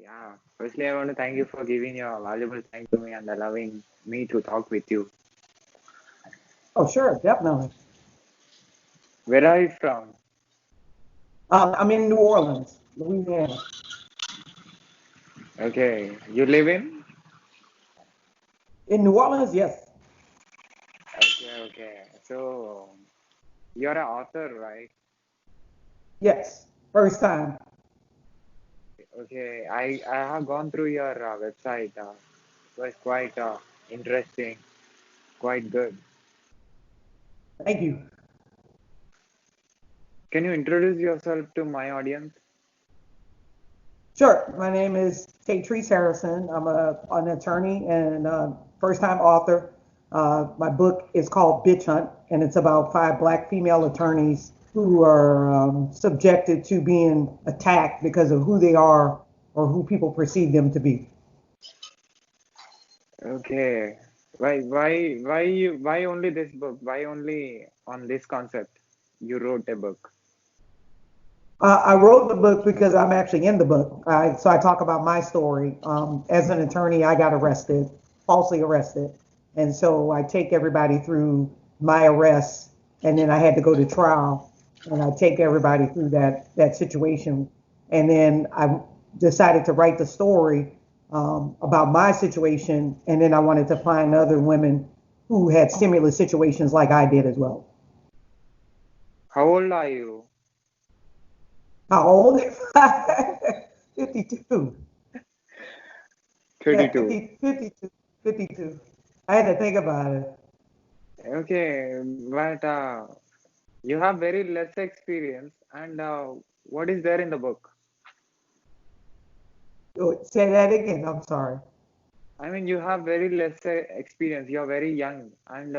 Yeah, firstly, I want to thank you for giving your valuable time to me and allowing me to talk with you. Oh, sure, definitely. Where are you from? I'm in New Orleans, Louisiana. Okay, you live in? In New Orleans, yes. Okay, okay. So, you're an author, right? Yes. First time. Okay, I have gone through your website. It was quite interesting, quite good. Thank you. Can you introduce yourself to my audience? Sure. My name is Taetrece Harrison. I'm an attorney and first time author. My book is called Bitch Hunt, and it's about five black female attorneys who are subjected to being attacked because of who they are or who people perceive them to be. Okay. Why only this book? Why only on this concept you wrote a book? I wrote the book because I'm actually in the book. So I talk about my story. As an attorney, I got arrested, falsely arrested. And so I take everybody through my arrest, and then I had to go to trial. And I take everybody through that situation. And then I decided to write the story about my situation. And then I wanted to find other women who had similar situations like I did as well. How old are you? How old? 52. Yeah, 32. 52, 52. I had to think about it. Okay, but you have very less experience, and what is there in the book? Oh, say that again. I'm sorry. I mean, you have very less experience. You are very young, and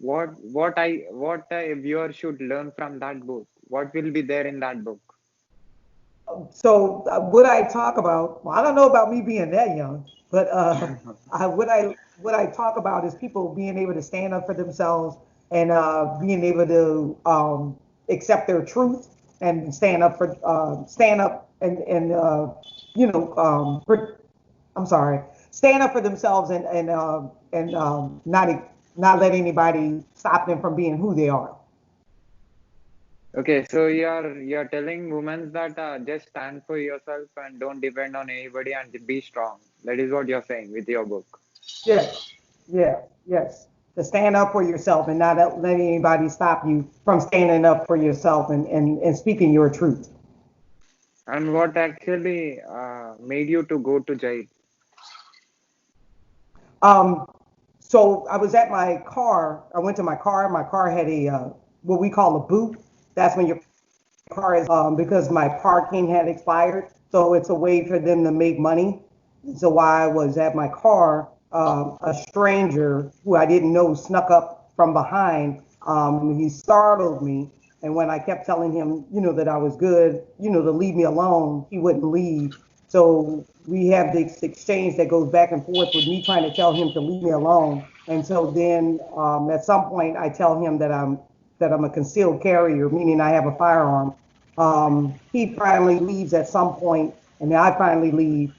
what a viewer should learn from that book? What will be there in that book? So what I talk about, well, I don't know about me being that young, but what I talk about is people being able to stand up for themselves and being able to accept their truth and stand up and I'm sorry, stand up for themselves and not let anybody stop them from being who they are. Okay, so you're telling women that just stand for yourself and don't depend on anybody and be strong. That is what you're saying with your book. Yes, yes, yes. To stand up for yourself and not let anybody stop you from standing up for yourself and speaking your truth. And what actually made you to go to jail? Um, so I was at my car. I went to my car. My car had a what we call a boot. That's when your car is because my parking had expired. So it's a way for them to make money. So while I was at my car, a stranger who I didn't know snuck up from behind. He startled me, and when I kept telling him, that I was good, to leave me alone, he wouldn't leave. So we have this exchange that goes back and forth with me trying to tell him to leave me alone. And so then at some point, I tell him that I'm a concealed carrier, meaning I have a firearm. He finally leaves at some point, and then I finally leave.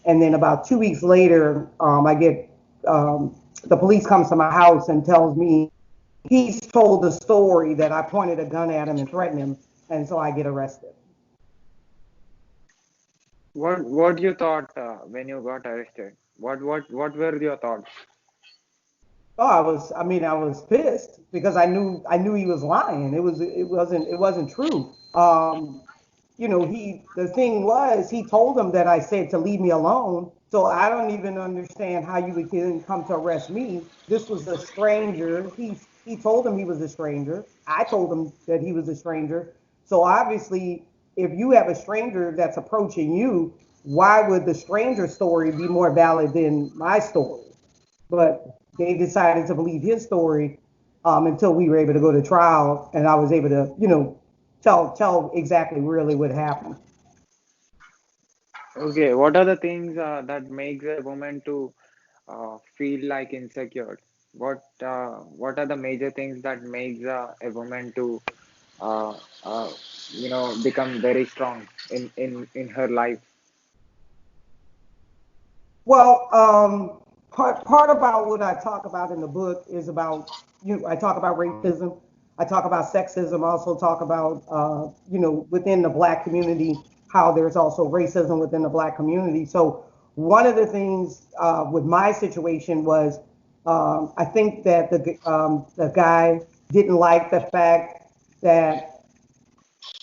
And then about 2 weeks later, I get the police comes to my house and tells me he's told the story that I pointed a gun at him and threatened him, and so I get arrested. What you thought when you got arrested? What were your thoughts? Oh, I was pissed because I knew he was lying. It wasn't true. The thing was, he told him that I said to leave me alone. So I don't even understand how you would even come to arrest me. This was a stranger. He told him he was a stranger. I told him that he was a stranger. So obviously, if you have a stranger that's approaching you, why would the stranger story be more valid than my story? But they decided to believe his story until we were able to go to trial, and I was able to, tell exactly really what happened. Okay, what are the things that makes a woman to feel like insecure? What are the major things that makes a woman to uh, uh, become very strong in her life? Well, part about what I talk about in the book is about I talk about racism, I talk about sexism, I also talk about within the black community how there's also racism within the black community. So one of the things with my situation was I think that the guy didn't like the fact that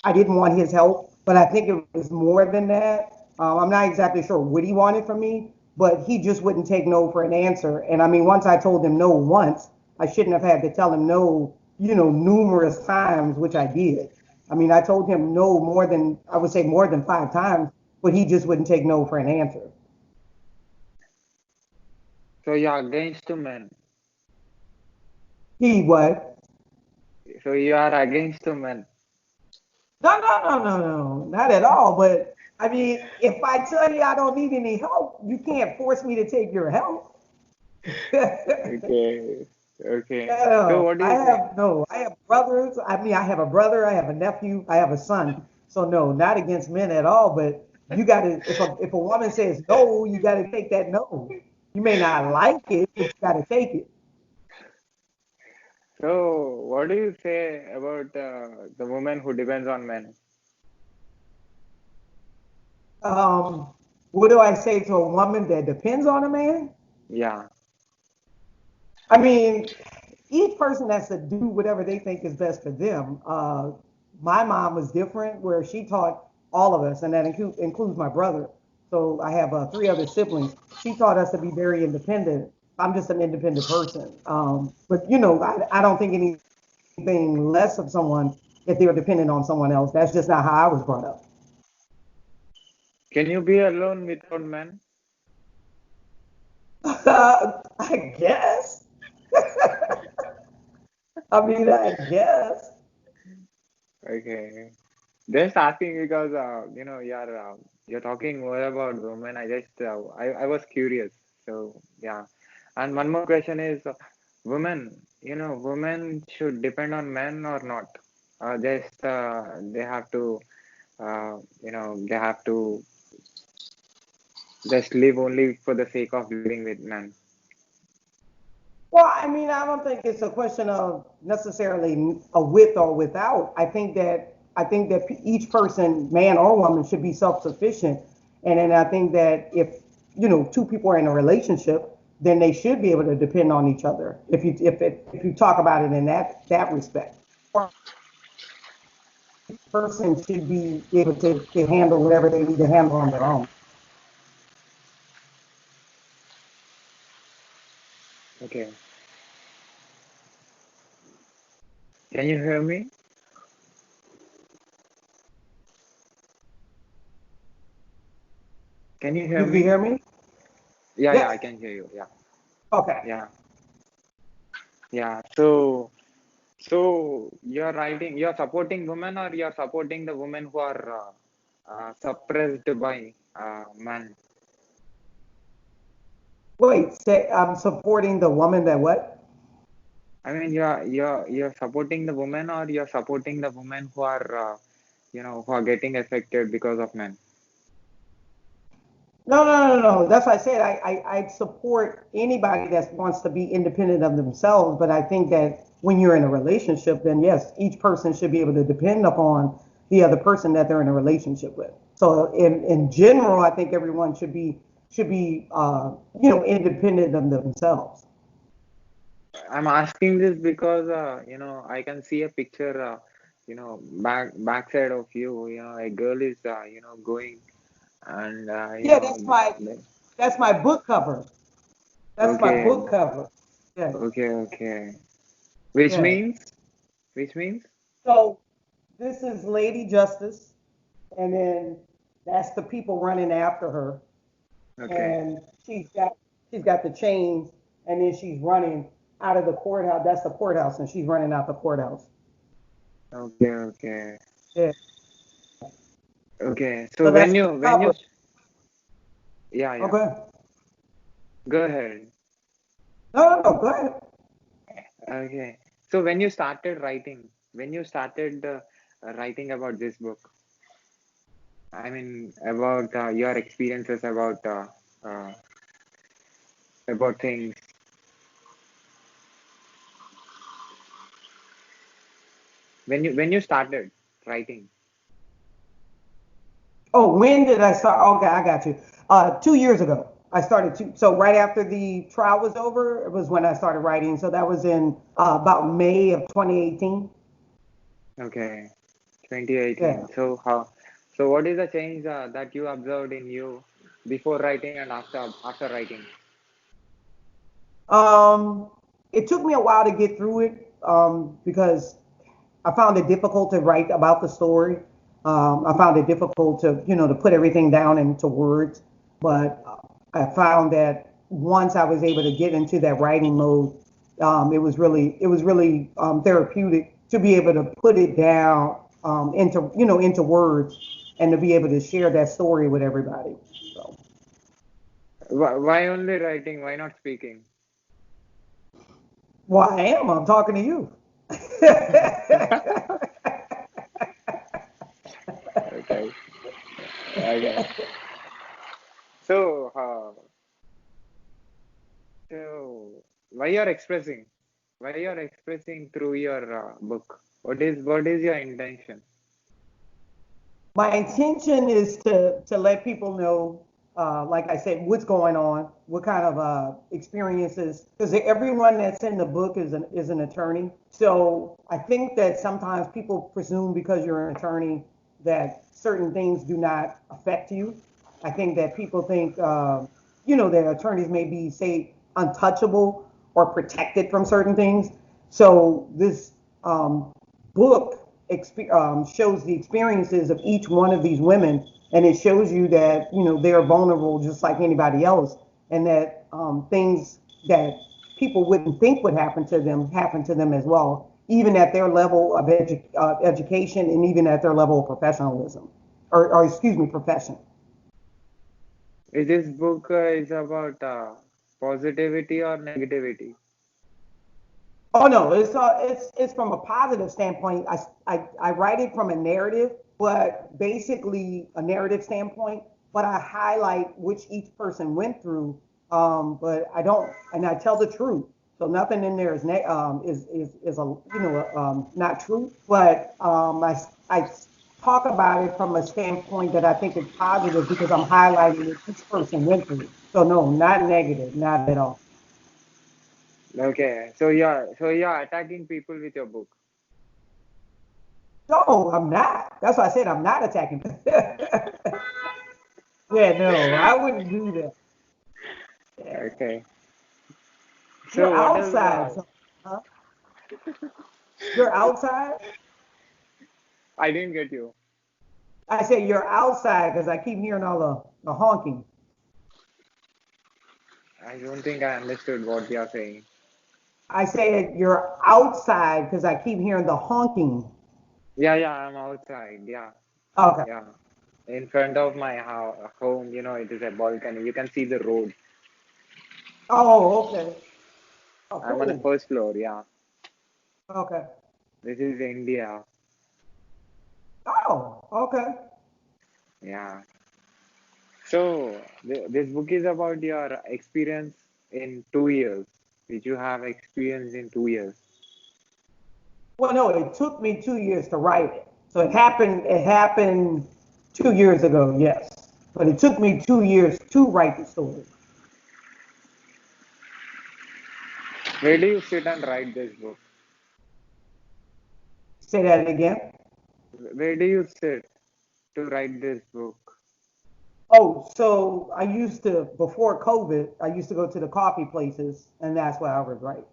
I didn't want his help, but I think it was more than that. I'm not exactly sure what he wanted from me, but he just wouldn't take no for an answer. And I mean, once I told him no once, I shouldn't have had to tell him no, numerous times, which I did. I mean, I told him no more than, I would say more than 5 times, but he just wouldn't take no for an answer. So you're against to men. He what? So you are against to men. No, no, no, no, no, not at all. But I mean, if I tell you I don't need any help, you can't force me to take your help. Okay. Okay. So No, what do you think? I have brothers. I mean, I have a brother, I have a nephew, I have a son. So no, not against men at all. But you got to, if a woman says no, you got to take that no. You may not like it, but you got to take it. So what do you say about the woman who depends on men? Um, what do I say to a woman that depends on a man? Yeah. I mean, each person has to do whatever they think is best for them. My mom was different, where she taught all of us, and that includes my brother. So I have three other siblings. She taught us to be very independent. I'm just an independent person. But I don't think anything less of someone if they're dependent on someone else. That's just not how I was brought up. Can you be alone without men? I guess. I mean, I guess. Okay. Just asking because you're talking more about women. I was curious. So yeah. And one more question is, women. Women should depend on men or not? Just they have to they have to just live only for the sake of living with men. Well, I mean, I don't think it's a question of necessarily a with or without. I think that each person, man or woman, should be self-sufficient, and then I think that if two people are in a relationship, then they should be able to depend on each other. If you talk about it in that respect, person should be able to handle whatever they need to handle on their own. Okay. Can you hear me? Can you hear You can me? hear me? Yeah, yeah, I Yes. can hear you. Yeah, Okay. yeah, yeah. So you're supporting women or you're supporting the women who are suppressed by men? Wait. Say I'm supporting the woman that what? I mean, you're supporting the women or you're supporting the women who are who are getting affected because of men. No, no, no, no. That's why I said I support anybody that wants to be independent of themselves. But I think that when you're in a relationship, then yes, each person should be able to depend upon the other person that they're in a relationship with. So in general, I think everyone should be independent of themselves. I'm asking this because I can see a picture backside of you. A girl is going and Yeah, that's my book cover. That's my okay, book cover. Yes, okay. Which yes. means, which means, So this is Lady Justice, and then that's the people running after her, okay, and she's got the chains, and then she's running out of the courthouse. That's the courthouse, and she's running out the courthouse. okay. Yeah. Okay. So So that's the cover. yeah, yeah. Okay. Go ahead. No, no, no. Go ahead. Okay. So when you started writing, when you started writing about this book, I mean about your experiences about about things when you started writing? Oh, when did I start? Okay, I got you. 2 years ago, I started so right after the trial was over, it was when I started writing. So that was in about May of 2018. Okay, Yeah. 2018. So what is the change that you observed in you before writing and after writing? Um, it took me a while to get through it because I found it difficult to write about the story. I found it difficult to, to put everything down into words. But I found that once I was able to get into that writing mode, it was really therapeutic to be able to put it down into words and to be able to share that story with everybody. So, Why only writing? Why not speaking? well, I am. I'm talking to you. Okay, okay. So, so why you're expressing? Why you're expressing through your book? What is your intention? My intention is to let people know, like I said, what's going on, what kind of experiences, because everyone that's in the book is an attorney. So I think that sometimes people presume because you're an attorney that certain things do not affect you. I think that people think, that attorneys may be, say, untouchable or protected from certain things. So this book shows the experiences of each one of these women, and it shows you that they're vulnerable just like anybody else, and that things that people wouldn't think would happen to them as well, even at their level of education and even at their level of professionalism, or excuse me, profession. Is this book is about positivity or negativity? Oh no, it's from a positive standpoint. I write it from a narrative, but basically a narrative standpoint. But I highlight which each person went through. But I don't, and I tell the truth. So nothing in there is a not true. But I talk about it from a standpoint that I think is positive because I'm highlighting what each person went through. So no, not negative, not at all. Okay, so you're attacking people with your book. No, I'm not. That's why I said I'm not attacking. Yeah, no, I wouldn't do that. Yeah. Okay. You're So what else? outside. So, huh? You're outside? I didn't get you. I said you're outside because I keep hearing all the honking. I don't think I understood what you're saying. I said you're outside because I keep hearing the honking. Yeah, yeah, I'm outside. Yeah, Okay. yeah. In front of my home, it is a balcony. You can see the road. Oh, okay. Oh, I'm on the cool. first floor. Yeah, Okay. this is India. Oh, okay. Yeah. So this book is about your experience in 2 years. Did you have experience in 2 years? Well, no, it took me 2 years to write it. So it happened 2 years ago, yes. But it took me 2 years to write the story. Where do you sit and write this book? Say that again. Where do you sit to write this book? Oh, so before COVID, I used to go to the coffee places, and that's where I would write.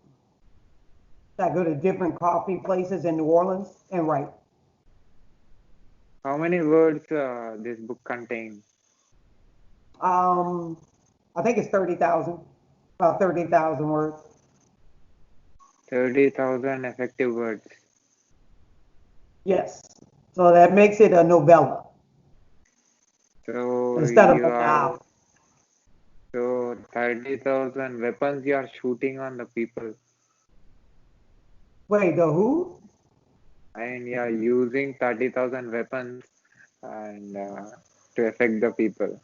I go to different coffee places in New Orleans and write. How many words this book contains? Um, I think it's 30,000, about 30,000 words. 30,000 effective words. Yes. So that makes it a novella So instead of you a are novel. so 30,000 weapons you are shooting on the people, Wait, the who? and you are using 30,000 weapons and to affect the people.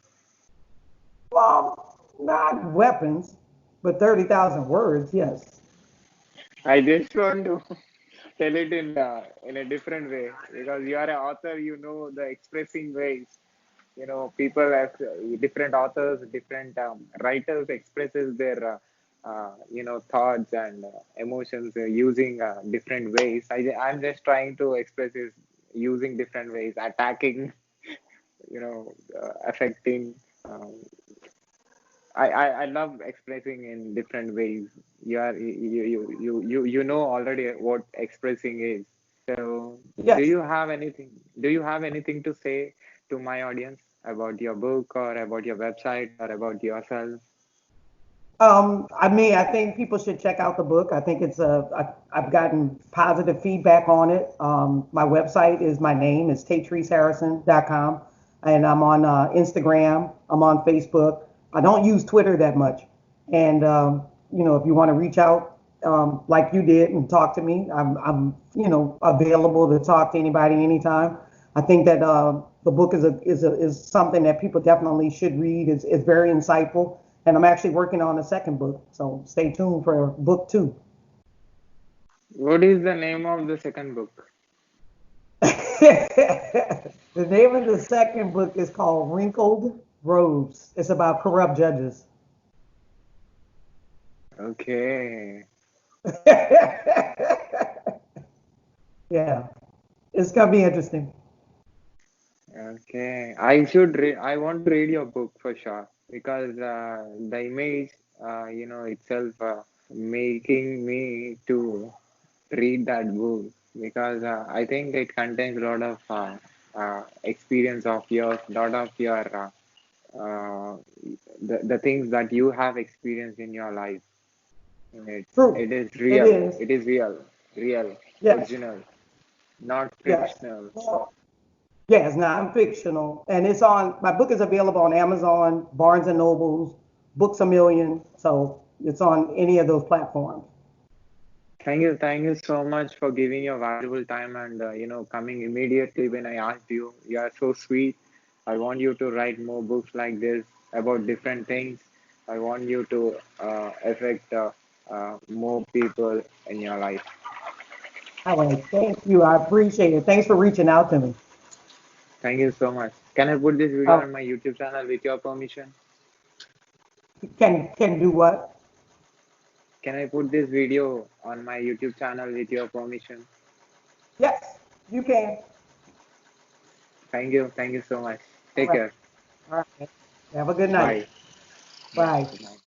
Well, not weapons. But 30,000 words, yes. I just want to tell it in a different way because you are an author. You know the expressing ways. You know, people have different authors, different writers expresses their thoughts and emotions using different ways. I'm just trying to express it using different ways, attacking, affecting. Um, I love expressing in different ways. You know already what expressing is. So, do Yes. you have anything? Do you have anything to say to my audience about your book or about your website or about yourself? I mean, I think people should check out the book. I think I've gotten positive feedback on it. My website is my name, it's tatreceharrison.com. And I'm on Instagram, I'm on Facebook. I don't use Twitter that much. And, if you want to reach out like you did and talk to me, I'm available to talk to anybody anytime. I think that the book is something that people definitely should read. It's very insightful, and I'm actually working on a second book, so stay tuned for book two. What is the name of the second book? The name of the second book is called Wrinkled Robes. It's about corrupt judges. Okay. Yeah, it's gonna be interesting. Okay. I should read. I want to read your book for sure because the image, itself making me to read that book because I think it contains a lot of experience of yours, lot of your uh, the things that you have experienced in your life. True, It is it real. is. It is real, Yes, original, not yes. fictional. Well, yeah, it's non-fictional, and it's on. My book is available on Amazon, Barnes and Nobles, Books a Million. So it's on any of those platforms. Thank you so much for giving your valuable time and coming immediately when I asked you. You are so sweet. I want you to write more books like this about different things. I want you to affect more people in your life. All right, thank you. I appreciate it. Thanks for reaching out to me. Thank you so much. Can I put this video Uh, on my YouTube channel with your permission? can do what? Can I put this video on my YouTube channel with your permission? Yes, you can. Thank you. Thank you so much. All Take right. care. All right. Have a good night. Bye. Yeah. Bye. Good night.